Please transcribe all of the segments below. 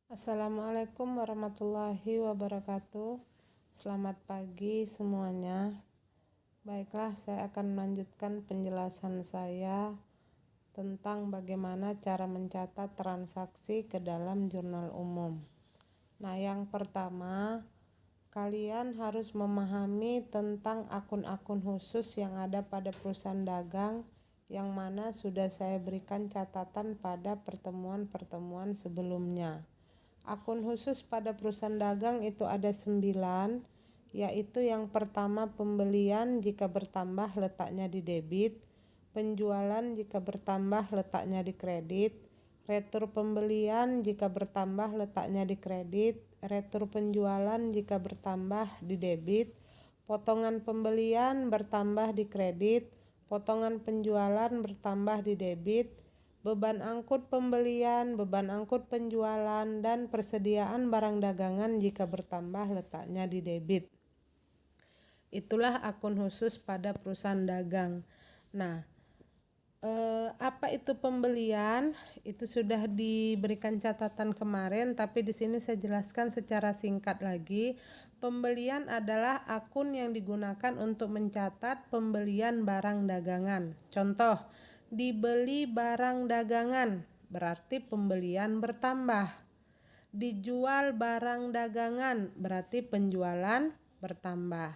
Assalamualaikum warahmatullahi wabarakatuh. Selamat pagi semuanya. Baiklah, saya akan melanjutkan penjelasan saya tentang bagaimana cara mencatat transaksi ke dalam jurnal umum. Nah, yang pertama, kalian harus memahami tentang akun-akun khusus yang ada pada perusahaan dagang, yang mana sudah saya berikan catatan pada pertemuan-pertemuan sebelumnya. Akun khusus pada perusahaan dagang itu ada 9, yaitu yang pertama pembelian jika bertambah letaknya di debit, penjualan jika bertambah letaknya di kredit, retur pembelian jika bertambah letaknya di kredit, retur penjualan jika bertambah di debit, potongan pembelian bertambah di kredit, potongan penjualan bertambah di debit, beban angkut pembelian, beban angkut penjualan, dan persediaan barang dagangan jika bertambah letaknya di debit. Itulah akun khusus pada perusahaan dagang. Nah, apa itu pembelian? Itu sudah diberikan catatan kemarin, tapi di sini saya jelaskan secara singkat lagi. Pembelian adalah akun yang digunakan untuk mencatat pembelian barang dagangan. Contoh, dibeli barang dagangan, berarti pembelian bertambah. Dijual barang dagangan, berarti penjualan bertambah.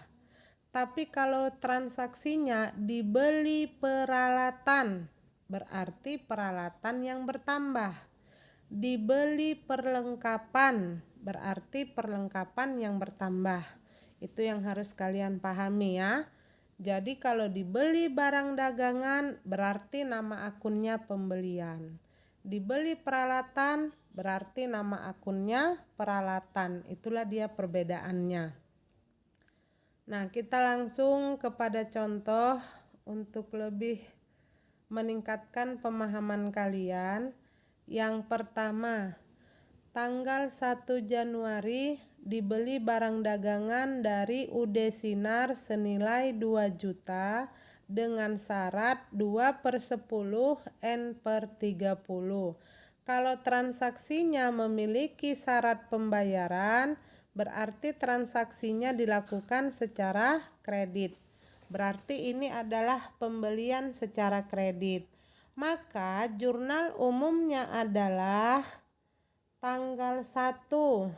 Tapi kalau transaksinya dibeli peralatan, berarti peralatan yang bertambah. Dibeli perlengkapan, berarti perlengkapan yang bertambah. Itu yang harus kalian pahami ya. Jadi kalau dibeli barang dagangan berarti nama akunnya pembelian. Dibeli peralatan berarti nama akunnya peralatan. Itulah dia perbedaannya. Nah, kita langsung kepada contoh untuk lebih meningkatkan pemahaman kalian. Yang pertama, tanggal 1 Januari dibeli barang dagangan dari UD Sinar senilai 2 juta dengan syarat 2/10 N/30. Kalau transaksinya memiliki syarat pembayaran, berarti transaksinya dilakukan secara kredit. Berarti ini adalah pembelian secara kredit. Maka jurnal umumnya adalah tanggal 1.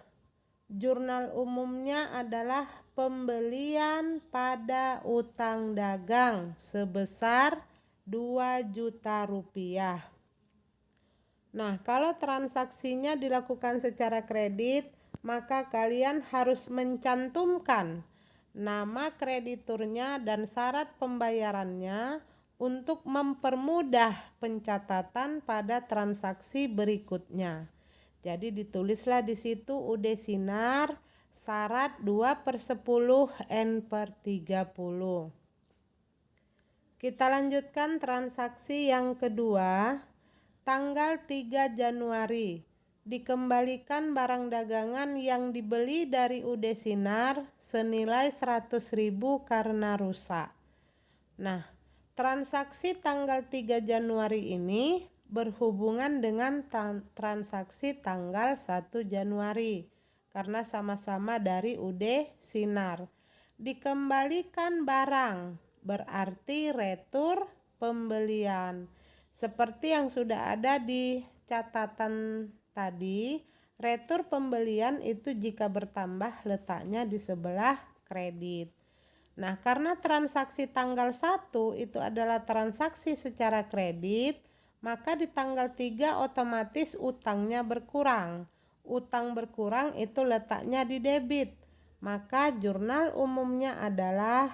Jurnal umumnya adalah pembelian pada utang dagang sebesar 2 juta rupiah. Nah, kalau transaksinya dilakukan secara kredit, maka kalian harus mencantumkan nama krediturnya dan syarat pembayarannya untuk mempermudah pencatatan pada transaksi berikutnya. Jadi ditulislah di situ UD Sinar syarat 2/10 N/30. Kita lanjutkan transaksi yang kedua. Tanggal 3 Januari dikembalikan barang dagangan yang dibeli dari UD Sinar senilai 100.000 karena rusak. Nah, transaksi tanggal 3 Januari ini berhubungan dengan transaksi tanggal 1 Januari karena sama-sama dari UD Sinar. Dikembalikan barang berarti retur pembelian. Seperti yang sudah ada di catatan tadi, retur pembelian itu jika bertambah letaknya di sebelah kredit. Nah, karena transaksi tanggal 1 itu adalah transaksi secara kredit, maka di tanggal 3 otomatis utangnya berkurang. Utang berkurang itu letaknya di debit. Maka jurnal umumnya adalah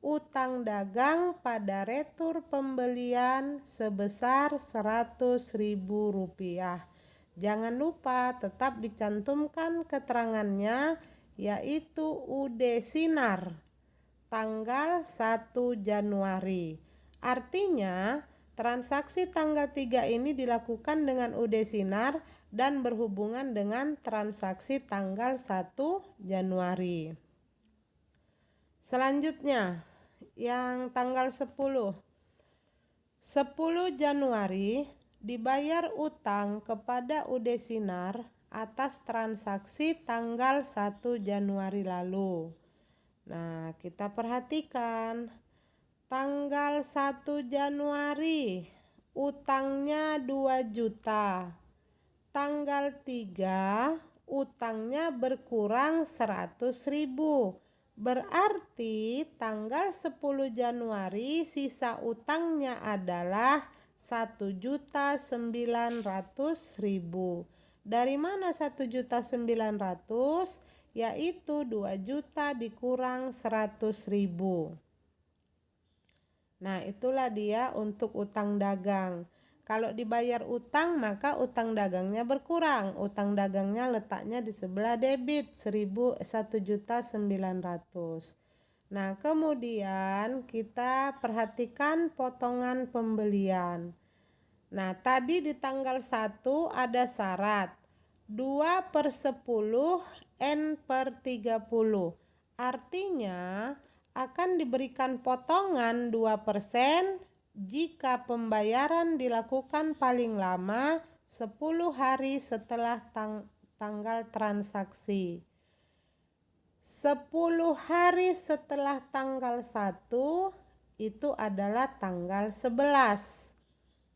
utang dagang pada retur pembelian sebesar 100.000 rupiah. Jangan lupa tetap dicantumkan keterangannya, yaitu UD Sinar tanggal 1 Januari. Artinya transaksi tanggal 3 ini dilakukan dengan UD Sinar dan berhubungan dengan transaksi tanggal 1 Januari. Selanjutnya yang tanggal 10 Januari dibayar utang kepada UD Sinar atas transaksi tanggal 1 Januari lalu. Nah, kita perhatikan tanggal 1 Januari utangnya 2 juta. Tanggal 3 utangnya berkurang 100.000. Berarti tanggal 10 Januari sisa utangnya adalah 1.900.000. Dari mana 1.900.000? Yaitu 2 juta dikurang 100.000. Nah, itulah dia untuk utang dagang. Kalau dibayar utang, maka utang dagangnya berkurang. Utang dagangnya letaknya di sebelah debit 1.900.000. Nah, kemudian kita perhatikan potongan pembelian. Nah, tadi di tanggal 1 ada syarat 2/10 N/30. Artinya akan diberikan potongan 2% jika pembayaran dilakukan paling lama 10 hari setelah tanggal transaksi. 10 hari setelah tanggal 1 itu adalah tanggal 11,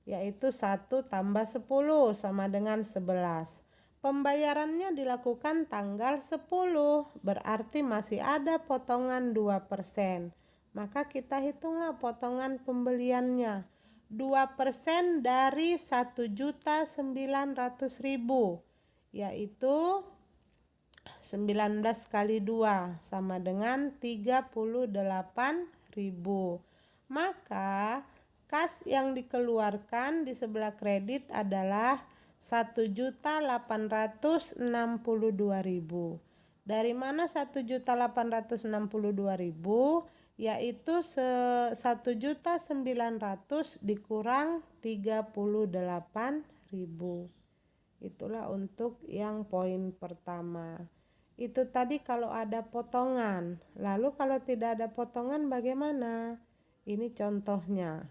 yaitu 1 tambah 10 sama dengan 11. Pembayarannya dilakukan tanggal 10, berarti masih ada potongan 2%. Maka kita hitunglah potongan pembeliannya. 2% dari 1.900.000, yaitu 19 kali 2 sama dengan 38.000. Maka kas yang dikeluarkan di sebelah kredit adalah 1.862.000. Dari mana 1.862.000? Yaitu 1.900.000 dikurang 38.000. Itulah untuk yang poin pertama. Itu tadi kalau ada potongan. Lalu kalau tidak ada potongan bagaimana? Ini contohnya.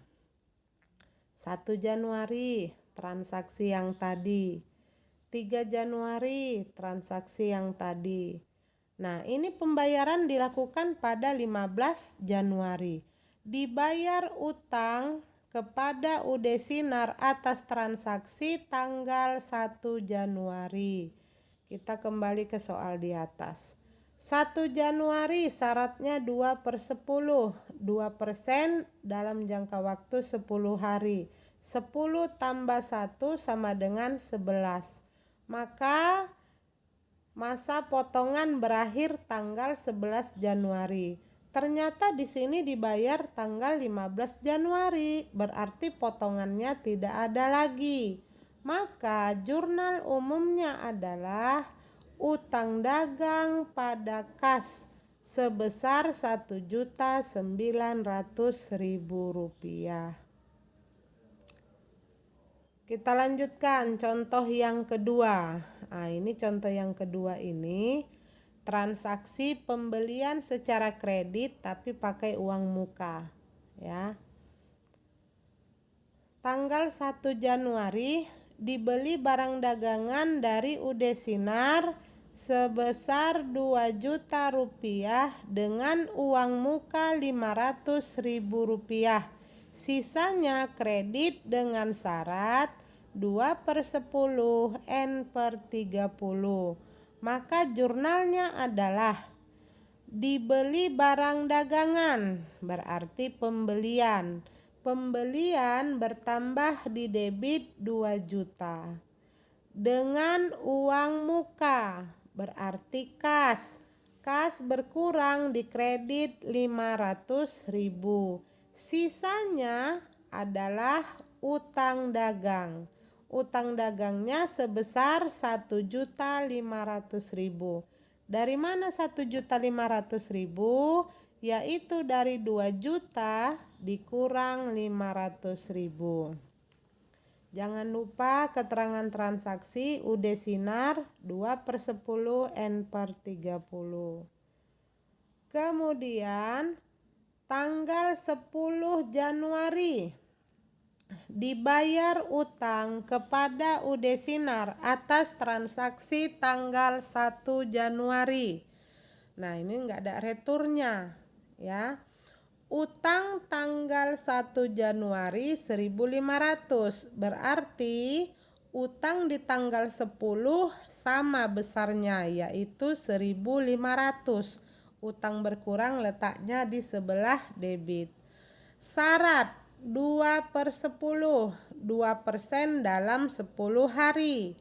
1 Januari transaksi yang tadi. 3 Januari transaksi yang tadi. Nah, ini pembayaran dilakukan pada 15 Januari. Dibayar utang kepada UD Sinar atas transaksi tanggal 1 Januari. Kita kembali ke soal di atas. 1 Januari syaratnya 2/10. 2% dalam jangka waktu 10 hari. 10 tambah 1 sama dengan 11. Maka masa potongan berakhir tanggal 11 Januari. Ternyata di sini dibayar tanggal 15 Januari, berarti potongannya tidak ada lagi. Maka jurnal umumnya adalah utang dagang pada kas sebesar 1.900.000 rupiah. Kita lanjutkan contoh yang kedua. Nah, ini contoh yang kedua ini transaksi pembelian secara kredit tapi pakai uang muka, ya. Tanggal 1 Januari dibeli barang dagangan dari UD Sinar sebesar 2 juta rupiah dengan uang muka 500.000 rupiah. Sisanya kredit dengan syarat 2/10 N/30. Maka jurnalnya adalah dibeli barang dagangan, berarti pembelian. Pembelian bertambah di debit 2 juta. Dengan uang muka, berarti kas. Kas berkurang di kredit 500.000. Sisanya adalah utang dagang. Utang dagangnya sebesar 1.500.000. Dari mana 1.500.000? Yaitu dari 2 juta dikurang 500.000. Jangan lupa keterangan transaksi UD Sinar 2/10 N/30. Kemudian tanggal 10 Januari dibayar utang kepada UD Sinar atas transaksi tanggal 1 Januari. Nah, ini enggak ada returnya ya. Utang tanggal 1 Januari 1.500, berarti utang di tanggal 10 sama besarnya, yaitu 1.500. Utang berkurang letaknya di sebelah debit. Syarat 2/10, 2% dalam 10 hari.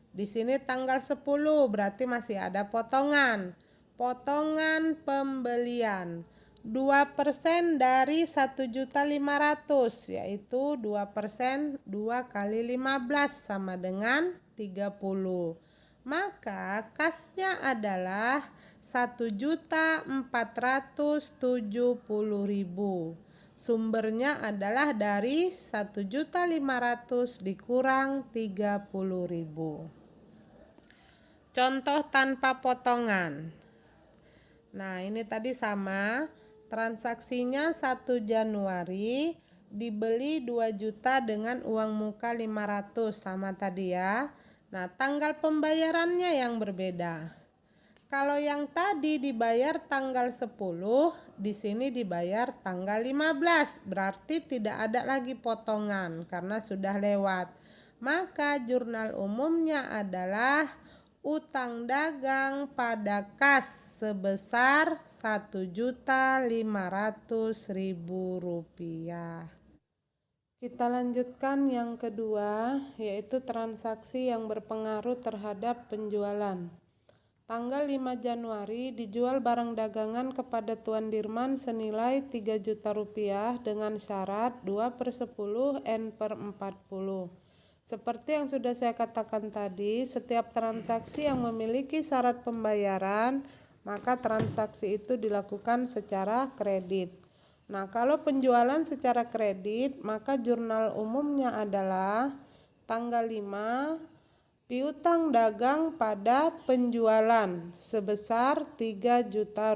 Di sini tanggal 10 berarti masih ada potongan. Potongan pembelian 2% dari 1.500.000, yaitu 2%, 2 kali 15 sama dengan 30. Maka kasnya adalah 1.470.000. Sumbernya adalah dari 1.500.000 dikurang 30.000. Contoh tanpa potongan. Nah, ini tadi sama. Transaksinya 1 Januari, dibeli 2 juta dengan uang muka 500, sama tadi ya. Nah, tanggal pembayarannya yang berbeda. Kalau yang tadi dibayar tanggal 10, di sini dibayar tanggal 15, berarti tidak ada lagi potongan karena sudah lewat. Maka jurnal umumnya adalah utang dagang pada kas sebesar Rp1.500.000. Kita lanjutkan yang kedua, yaitu transaksi yang berpengaruh terhadap penjualan. Tanggal 5 Januari dijual barang dagangan kepada Tuan Dirman senilai Rp3 juta dengan syarat 2/10 N/40. Seperti yang sudah saya katakan tadi, setiap transaksi yang memiliki syarat pembayaran, maka transaksi itu dilakukan secara kredit. Nah, kalau penjualan secara kredit, maka jurnal umumnya adalah tanggal 5, piutang dagang pada penjualan sebesar Rp3 juta,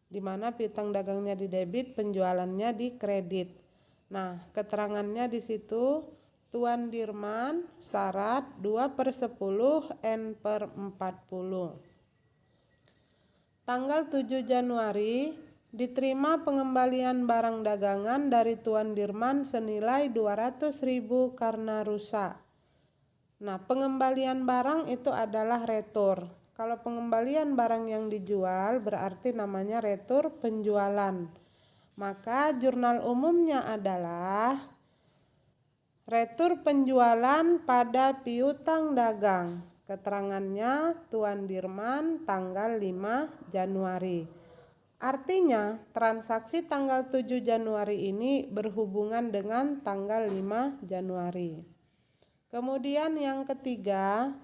di mana piutang dagangnya di debit, penjualannya di kredit. Nah, keterangannya di situ, Tuan Dirman syarat 2/10 N/40. Tanggal 7 Januari diterima pengembalian barang dagangan dari Tuan Dirman senilai 200.000 karena rusak. Nah, pengembalian barang itu adalah retur. Kalau pengembalian barang yang dijual berarti namanya retur penjualan. Maka jurnal umumnya adalah retur penjualan pada piutang dagang. Keterangannya Tuan Dirman tanggal 5 Januari. Artinya transaksi tanggal 7 Januari ini berhubungan dengan tanggal 5 Januari. Kemudian yang ketiga,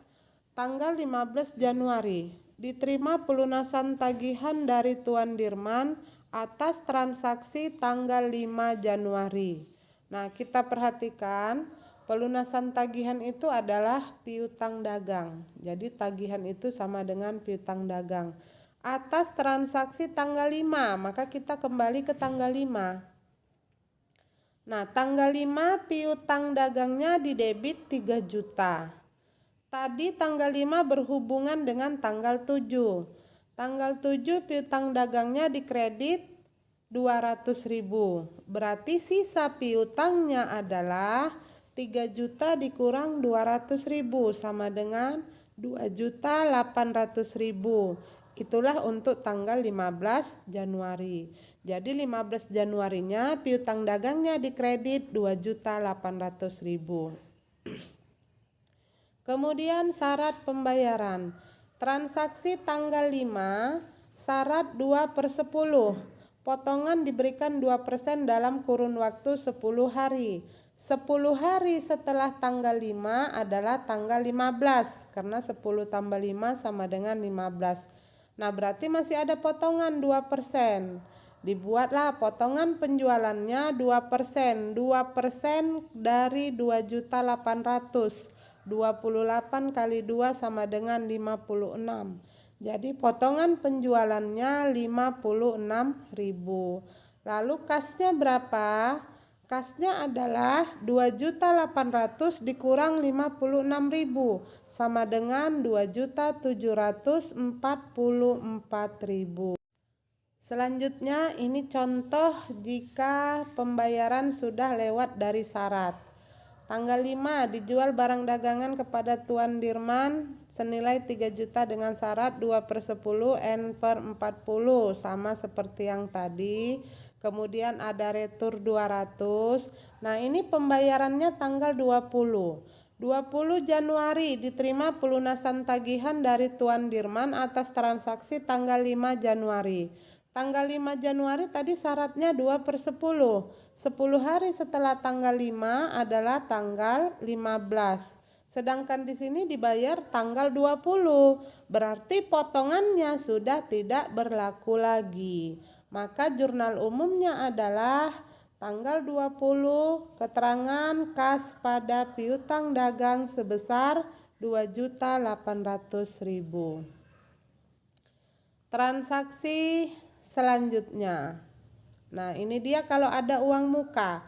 tanggal 15 Januari diterima pelunasan tagihan dari Tuan Dirman atas transaksi tanggal 5 Januari. Nah, kita perhatikan pelunasan tagihan itu adalah piutang dagang. Jadi tagihan itu sama dengan piutang dagang. Atas transaksi tanggal 5, maka kita kembali ke tanggal 5. Nah, tanggal 5 piutang dagangnya di debit 3 juta. Tadi tanggal 5 berhubungan dengan tanggal 7. Tanggal 7 piutang dagangnya di kredit 200.000. Berarti sisa piutangnya adalah 3 juta dikurang 200.000 sama dengan 2.800.000. Itulah untuk tanggal 15 Januari. Jadi 15 Januarinya piutang dagangnya di kredit 2.800.000. Kemudian syarat pembayaran. Transaksi tanggal 5, syarat 2/10. Potongan diberikan 2% dalam kurun waktu 10 hari. 10 hari setelah tanggal 5 adalah tanggal 15, karena 10 tambah 5 sama dengan 15. Nah, berarti masih ada potongan 2%. Dibuatlah potongan penjualannya 2%. 2% dari 2.800.000. 28 kali 2 sama dengan 56. Jadi potongan penjualannya 56.000. Lalu kasnya berapa? Kasnya adalah 2.800.000 dikurang 56.000 sama dengan 2.744.000. Selanjutnya ini contoh jika pembayaran sudah lewat dari syarat. Tanggal 5 dijual barang dagangan kepada Tuan Dirman senilai 3 juta dengan syarat 2/10 N/40 sama seperti yang tadi. Kemudian ada retur 200. Nah, ini pembayarannya tanggal 20 Januari diterima pelunasan tagihan dari Tuan Dirman atas transaksi tanggal 5 Januari. Tanggal 5 Januari tadi syaratnya 2/10. 10 hari setelah tanggal 5 adalah tanggal 15. Sedangkan di sini dibayar tanggal 20. Berarti potongannya sudah tidak berlaku lagi. Maka jurnal umumnya adalah tanggal 20 keterangan kas pada piutang dagang sebesar 2.800.000. Transaksi selanjutnya. Nah, ini dia kalau ada uang muka.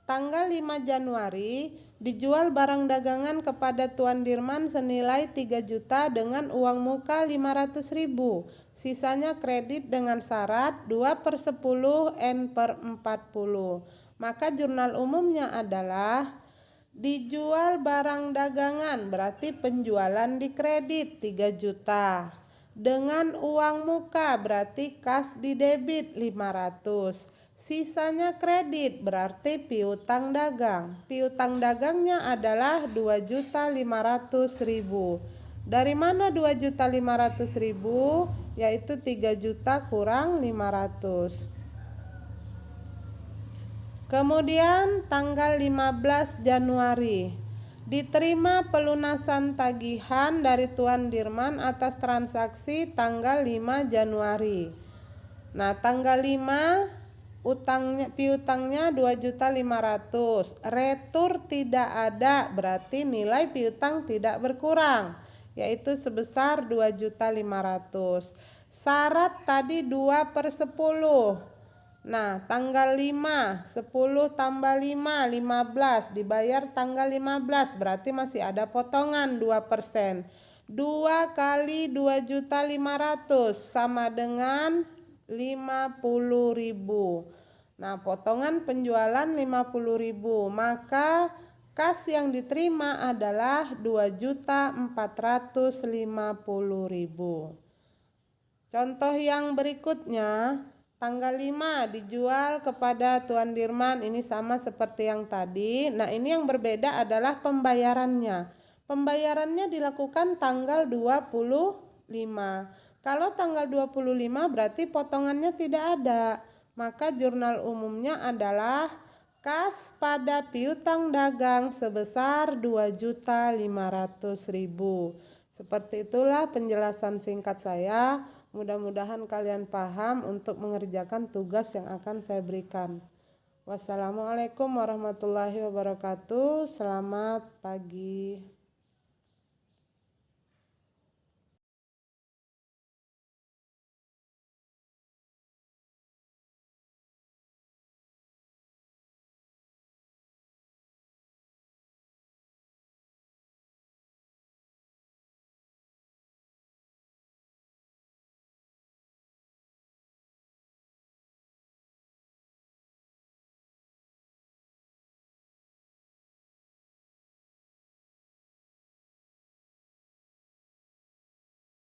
Tanggal 5 Januari dijual barang dagangan kepada Tuan Dirman senilai 3 juta dengan uang muka 500.000. Sisanya kredit dengan syarat 2/10 N/40. Maka jurnal umumnya adalah dijual barang dagangan berarti penjualan dikredit 3 juta. Dengan uang muka berarti kas di debit 500. Sisanya kredit berarti piutang dagang. Piutang dagangnya adalah 2.500.000. Dari mana 2.500.000? Yaitu 3 juta kurang 500. Kemudian tanggal 15 Januari diterima pelunasan tagihan dari Tuan Dirman atas transaksi tanggal 5 Januari. Nah, tanggal 5 piutangnya 2.500.000. Retur tidak ada, berarti nilai piutang tidak berkurang, yaitu sebesar 2.500.000. Syarat tadi 2/10. Nah, tanggal 5, 10 tambah 5, 15, dibayar tanggal 15, berarti masih ada potongan 2%. 2 kali 2.500.000 sama dengan 50.000. Nah, potongan penjualan 50.000, maka kas yang diterima adalah 2.450.000. Contoh yang berikutnya, tanggal 5 dijual kepada Tuan Dirman, ini sama seperti yang tadi. Nah, ini yang berbeda adalah pembayarannya. Pembayarannya dilakukan tanggal 25. Kalau tanggal 25 berarti potongannya tidak ada. Maka jurnal umumnya adalah kas pada piutang dagang sebesar 2.500.000. Seperti itulah penjelasan singkat saya. Mudah-mudahan kalian paham untuk mengerjakan tugas yang akan saya berikan. Wassalamualaikum warahmatullahi wabarakatuh. Selamat pagi.